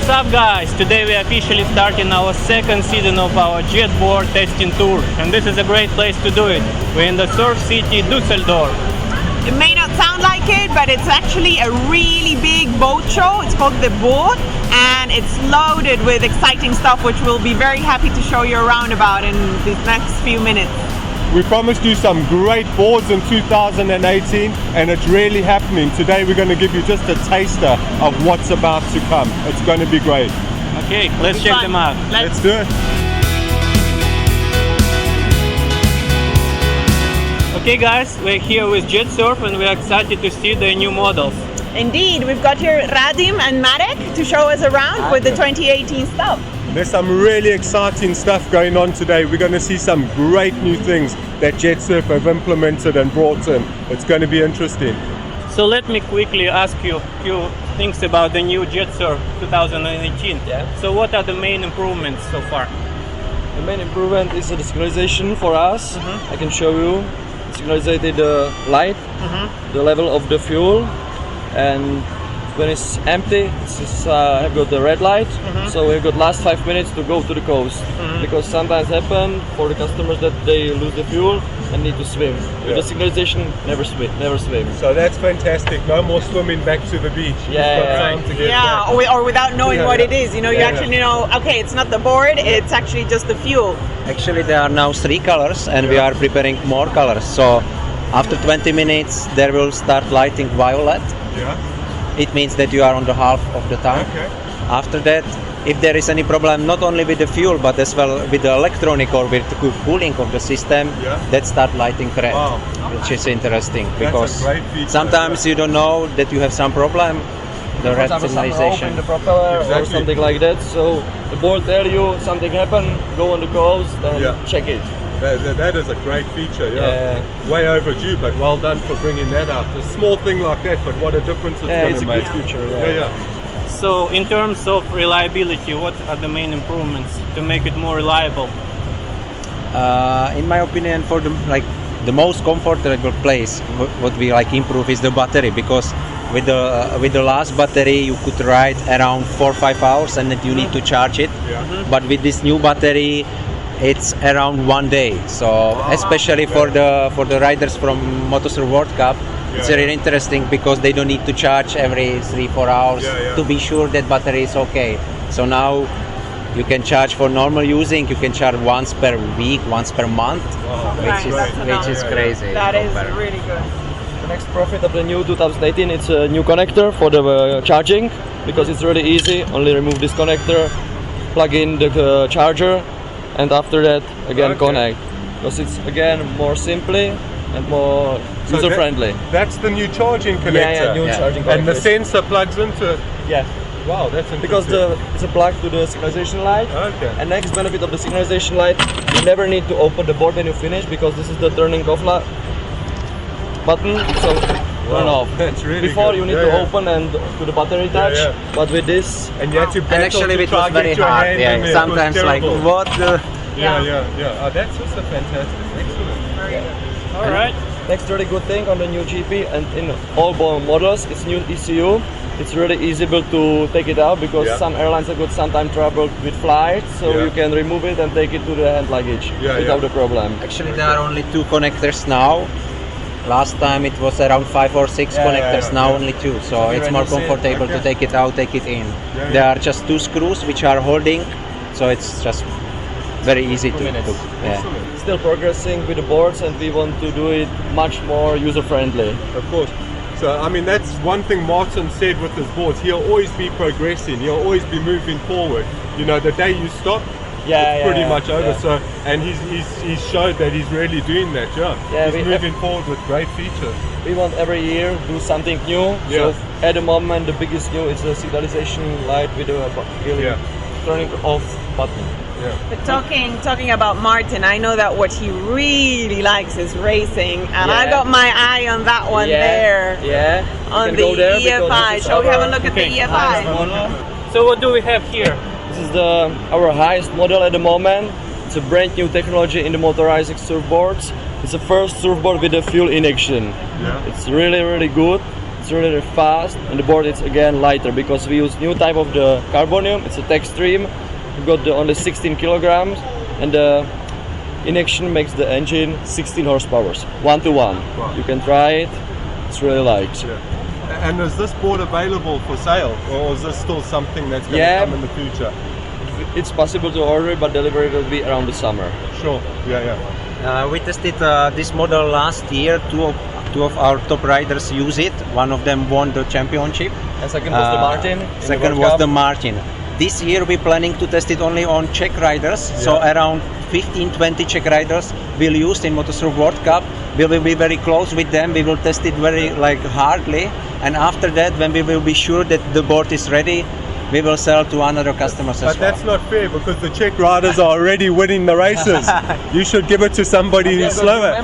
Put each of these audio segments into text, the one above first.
What's up, guys? Today we are officially starting our second season of our Jetboard Testing tour, and this is a great place to do it. We're in the surf city Düsseldorf. It may not sound like it, but it's actually a really big boat show. It's called the Board, and it's loaded with exciting stuff which we'll be very happy to show you around about in these next few minutes. We promised you some great boards in 2018, and it's really happening. Today we're going to give you just a taster of what's about to come. It's going to be great. Okay, let's check them out. Let's do it. Okay guys, we're here with Jetsurf and we're excited to see the new models. Indeed, we've got here Radim and Marek to show us around with the 2018 stuff. There's some really exciting stuff going on today. We're going to see some great new things that Jetsurf have implemented and brought in. It's going to be interesting. So let me quickly ask you a few things about the new Jetsurf 2018. Yeah. So what are the main improvements so far? The main improvement is the synchronization for us. I can show you. Synchronized the light, the level of the fuel, and when it's empty, have got the red light. So we've got last 5 minutes to go to the coast, because sometimes happen for the customers that they lose the fuel and need to swim. With the synchronization, never swim. So that's fantastic. No more swimming back to the beach. Or without knowing what it is. You know, you actually know, okay, it's not the board, it's actually just the fuel. Actually, there are now 3 colors, and we are preparing more colors. So after 20 minutes, there will start lighting violet. It means that you are on the half of the tank. After that, if there is any problem, not only with the fuel, but as well with the electronic or with the cooling of the system, that start lighting red, which is interesting, because sometimes you don't know that you have some problem. The red signalization, the propeller or something like that. So the board tell you something happened, go on the coast and check it. That is a great feature, way overdue, but well done for bringing that out. A small thing like that, but what a difference it's going to make. It's a good feature. So in terms of reliability, what are the main improvements to make it more reliable? in my opinion, for the most comfortable place, what we improve is the battery, because with the last battery you could ride around 4 or 5 hours and then you need to charge it. But with this new battery, it's around 1 day. So especially for the riders from Motosurf World Cup, it's really interesting because they don't need to charge every 3-4 hours to be sure that battery is okay. So now you can charge for normal using, you can charge once per week, once per month, which is crazy. That is really good. The next profit of the new 2018, it's a new connector for the charging, because it's really easy. Only remove this connector, plug in the charger, and after that again connect, because it's again more simply and more user friendly. That's the new charging connector. New charging connector. And the sensor plugs into. Wow, that's interesting. Because it's a plug to the synchronization light. And next benefit of the synchronization light, you never need to open the board when you finish, because this is the turning off button. So turn off. That's really Before good. you need to open and to the battery touch, but with this, and you have to and actually it was very hard. Sometimes what the. Oh, that's also fantastic. Excellent. Very good. All right. Next really good thing on the new GP and in all models, it's new ECU. It's really easy to take it out, because some airlines have got sometimes trouble with flights, so you can remove it and take it to the hand luggage without the problem. Actually, there are only 2 connectors now. Last time it was around 5 or 6 connectors, now only 2, so it's more comfortable to take it out, take it in. There are just 2 screws which are holding, so it's just very easy to do. Still progressing with the boards, and we want to do it much more user-friendly. Of course. So, I mean, that's one thing Martin said with his boards. He'll always be progressing. He'll always be moving forward. You know, the day you stop, it's pretty much over. So, and he's showed that he's really doing that. He's moving forward with great features. We want every year do something new. So at the moment, the biggest new is the signalization light with the turning off button. But talking about Martin, I know that what he really likes is racing, and I got my eye on that one there. On the EFI. Shall we have a look at the EFI? So what do we have here? This is our highest model at the moment. It's a brand new technology in the motorized surfboards. It's the first surfboard with a fuel injection. It's really, really good. it's really fast, and the board is again lighter because we use new type of the carbonium. It's a Extreme. We got only 16 kilograms, and the injection makes the engine 16 horsepower, 1-to-1. Wow. You can try it. It's really light. Yeah. And is this board available for sale, or is this still something that's going to come in the future? It's possible to order, but delivery will be around the summer. Sure. Yeah. We tested this model last year. Two of our top riders use it. One of them won the championship. And second was the Martin. Second was the Martin. This year we're planning to test it only on Czech riders. So around 15-20 Czech riders will use in Motosurf World Cup. We will be very close with them. We will test it very hardly. And after that, when we will be sure that the board is ready, we will sell to another customers as well. But that's not fair because the Czech riders are already winning the races. You should give it to somebody who's slower.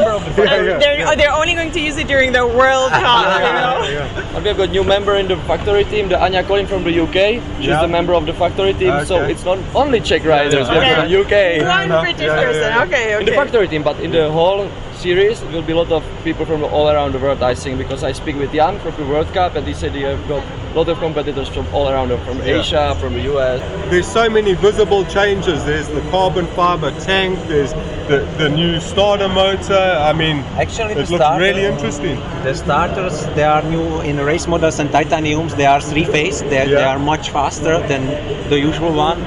They're only going to use it during the World Cup. And we have got new member in the factory team, the Anya Colin from the UK. She's the member of the factory team, so it's not only Czech riders. We have got the UK. One British person. Okay. In the factory team, but in the whole series, there will be a lot of people from all around the world, I think, because I speak with Jan from the World Cup, and he said you have got a lot of competitors from all around, from Asia, from the US. There's so many visible changes. There's the carbon fiber tank, there's the new starter motor. I mean, actually, it looks really interesting. The starters, they are new in race models and titaniums. They are three-phase. They are much faster than the usual one.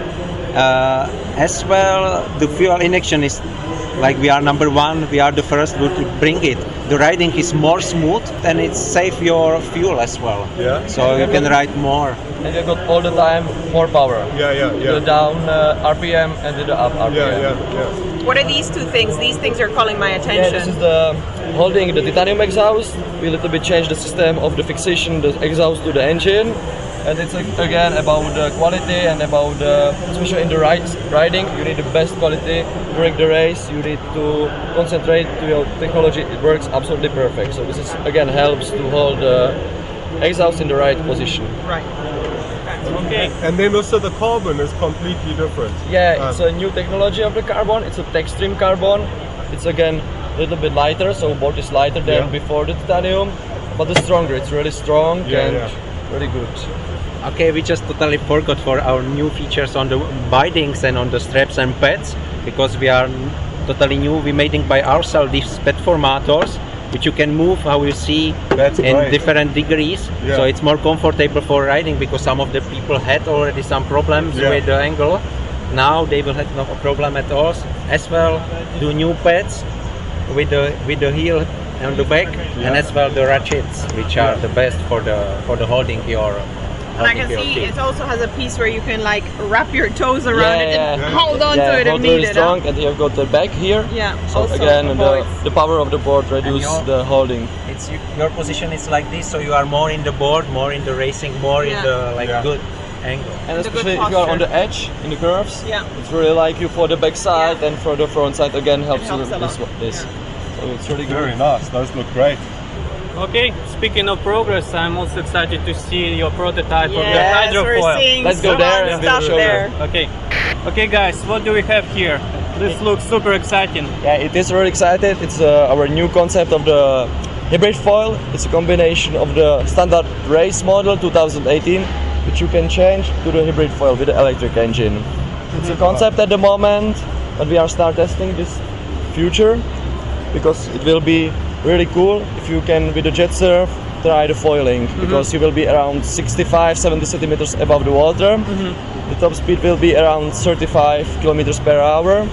As well, the fuel injection is we are number one. We are the first to bring it. The riding is more smooth and it saves your fuel as well. Yeah. So you can ride more. And you got all the time more power. Yeah. The down RPM and the up RPM. Yeah. What are these two things? These things are calling my attention. Yeah, this is the holding the titanium exhaust. We a little bit change the system of the fixation, the exhaust to the engine. And it's again about the quality and about especially in the riding, you need the best quality during the race. You need to concentrate to your technology. It works absolutely perfect. So this is again helps to hold the exhaust in the right position. Right. Okay. And then also the carbon is completely different. Yeah, it's a new technology of the carbon. It's a Extreme carbon. It's again a little bit lighter, so board is lighter than before the titanium, but it's stronger. It's really strong and really good. Okay, we just totally forgot for our new features on the bindings and on the straps and pads, because we are totally new. We made it by ourselves these pad formators, which you can move how you see in different degrees. So it's more comfortable for riding, because some of the people had already some problems with the angle. Now they will have no problem at all. As well, do new pads with the heel on the back, and as well the ratchets, which are the best for the holding your. And I can see it also has a piece where you can wrap your toes around it and hold on to it if needed. Really strong, and you have got the back here. Yeah. So again, the power of the board reduces the holding. It's your position is like this, so you are more in the board, more in the racing, more in the good angle. And especially if you are on the edge in the curves, it's really like you for the back side and for the front side again helps you with this. So it's really good. Very nice. Those look great. Okay, speaking of progress, I'm also excited to see your prototype of the hydrofoil. Let's go there and we'll show you. Okay guys, what do we have here? This looks super exciting. Yeah, it is really exciting. It's our new concept of the Hybridfoil. It's a combination of the standard race model 2018, which you can change to the Hybridfoil with the electric engine. It's a concept at the moment, but we are start testing this future, because it will be really cool if you can with the Jetsurf try the foiling, because you will be around 65-70 centimeters above the water. The top speed will be around 35 kilometers per hour,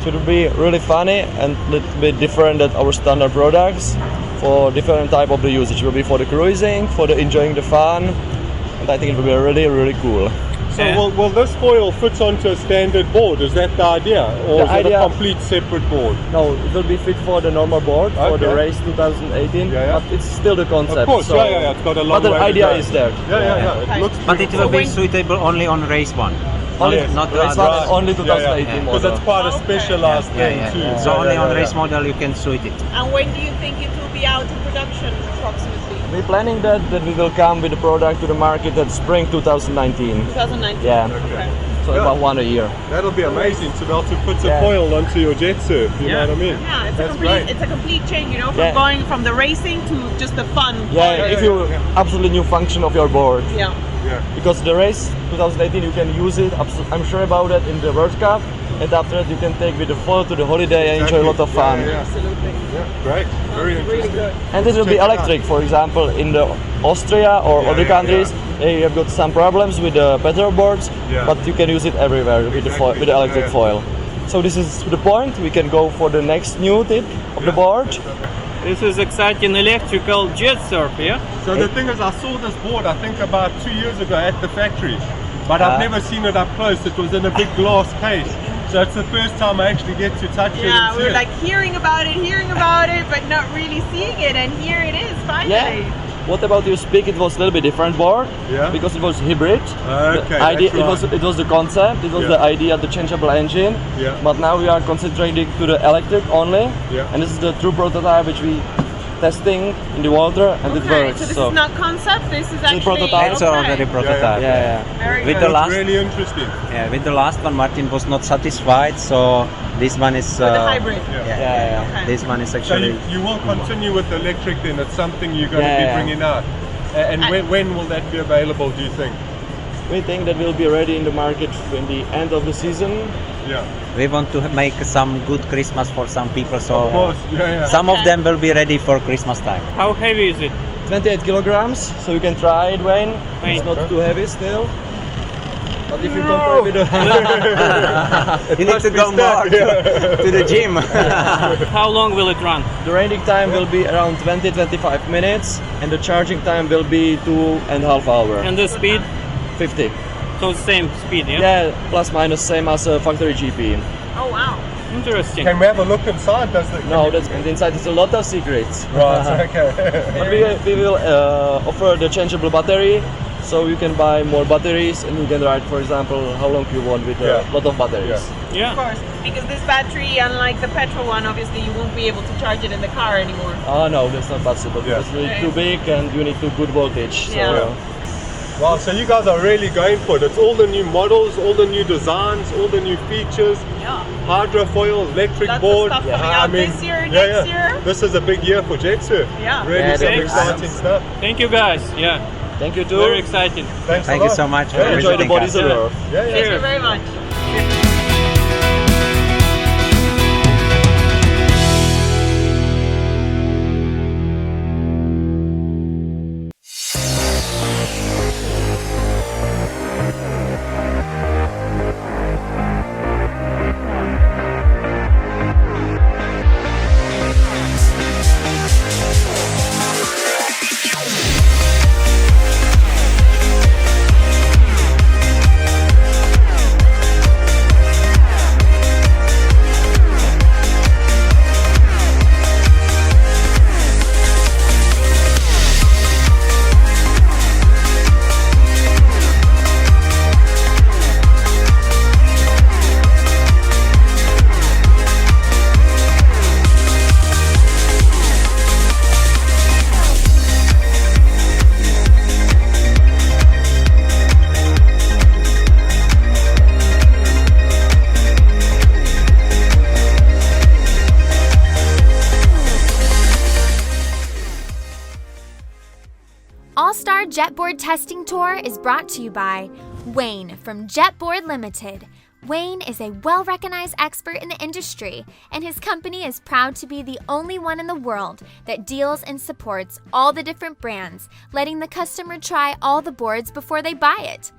so it will be really funny and a little bit different than our standard products for different type of the usage. It will be for the cruising, for the enjoying the fun, and I think it will be really cool. So will this foil fit onto a standard board? Is that the idea? Or is it a complete separate board? No, it will be fit for the normal board, for the race 2018, but it's still the concept. Of course, so it's got a long but the way to idea go. is there. It looks But it will be suitable only on race one. Not race one, only 2018 model. Because it's quite a specialized thing too. So only on race model you can suit it. And when do you think it will be out in production approximately? We're planning that we will come with the product to the market at spring 2019. 2019. Yeah. Okay. So so about 1 a year. That'll be amazing to be able to put a foil onto your Jetsurf, you know what I mean? Yeah, it's a complete change, you know, from going from the racing to just the fun. If you absolutely new function of your board. Yeah. Because the race 2018 you can use it, I'm sure about it, in the World Cup, and after that you can take with the foil to the holiday and enjoy a lot of fun. Absolutely. Yeah, great. Very interesting. Really good. And it will be electric, for example, in the Austria or other countries, they have got some problems with the pedal boards, but you can use it everywhere with the electric foil. So this is the point, we can go for the next new tip of the board. This is exciting electrical Jetsurf, yeah? So the thing is, I saw this board, I think about 2 years ago at the factory, but I've never seen it up close. It was in a big glass case. So it's the first time I actually get to touch it. Yeah, we're like hearing about it, but not really seeing it, and here it is, finally. Yeah. What about your speak? It was a little bit different board, because it was hybrid. Okay, it was the concept, it was the idea of the changeable engine, but now we are concentrating to the electric only, and this is the true prototype which we testing in the water, and it works. So this is not concept, this is actually prototype. It's already prototype. Very With good. the last, really interesting. yeah, with the last one, Martin was not satisfied, so this one is. With the hybrid. Okay. This one is So actually. you will continue with the electric then, it's something you're going to be bringing out. And when will that be available, do you think? We think that will be ready in the market in the end of the season. Yeah. We want to make some good Christmas for some people, so Of course, some of them will be ready for Christmas time. How heavy is it? 28 kilograms, so you can try it, Wayne. It's not too heavy still. But if you compare with the... You need to go more to the gym. How long will it run? The riding time will be around 20-25 minutes, and the charging time will be 2.5 hours. And the speed? 50. So same speed, yeah? Yeah, plus minus same as a factory GP. Oh wow. Interesting. Can we have a look inside? No, and inside is a lot of secrets. Right, okay. But we will offer the changeable battery, so you can buy more batteries and you can ride, for example, how long you want with a lot of batteries. Yeah. Of course, because this battery, unlike the petrol one, obviously you won't be able to charge it in the car anymore. Oh no, that's not possible. It's really too big and you need too good voltage. So, Wow, so you guys are really going for it. It's all the new models, all the new designs, all the new features. Hydrofoil, electric Lots board. of stuff coming out this year, next year. This is a big year for Jetsurf. Yeah. Really some exciting stuff. Thank you guys. Yeah. Thank you too. Very excited. Thanks Thank a you lot. so much for Enjoy the visiting body us. Düsseldorf. Thank you very much. Star Jetboard Testing Tour is brought to you by Wayne from Jetboard Limited. Wayne is a well-recognized expert in the industry, and his company is proud to be the only one in the world that deals and supports all the different brands, letting the customer try all the boards before they buy it.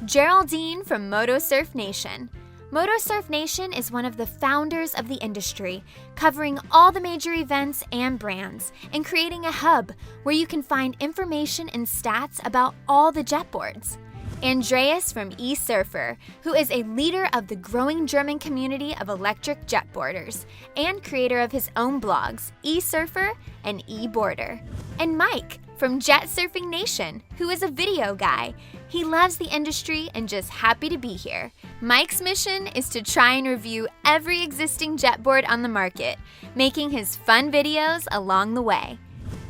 Geraldine from Motosurfnation. Motosurfnation is one of the founders of the industry, covering all the major events and brands, and creating a hub where you can find information and stats about all the jetboards. Andreas from eSurfer, who is a leader of the growing German community of electric jetboarders, and creator of his own blogs, eSurfer and eBoarder. And Mike from Jetsurfing Nation, who is a video guy. He loves the industry and just happy to be here. Mike's mission is to try and review every existing jetboard on the market, making his fun videos along the way.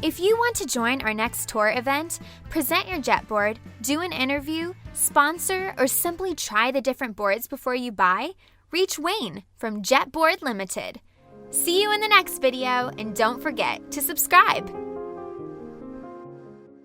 If you want to join our next tour event, present your jetboard, do an interview, sponsor, or simply try the different boards before you buy, reach Wayne from Jetboard Limited. See you in the next video, and don't forget to subscribe.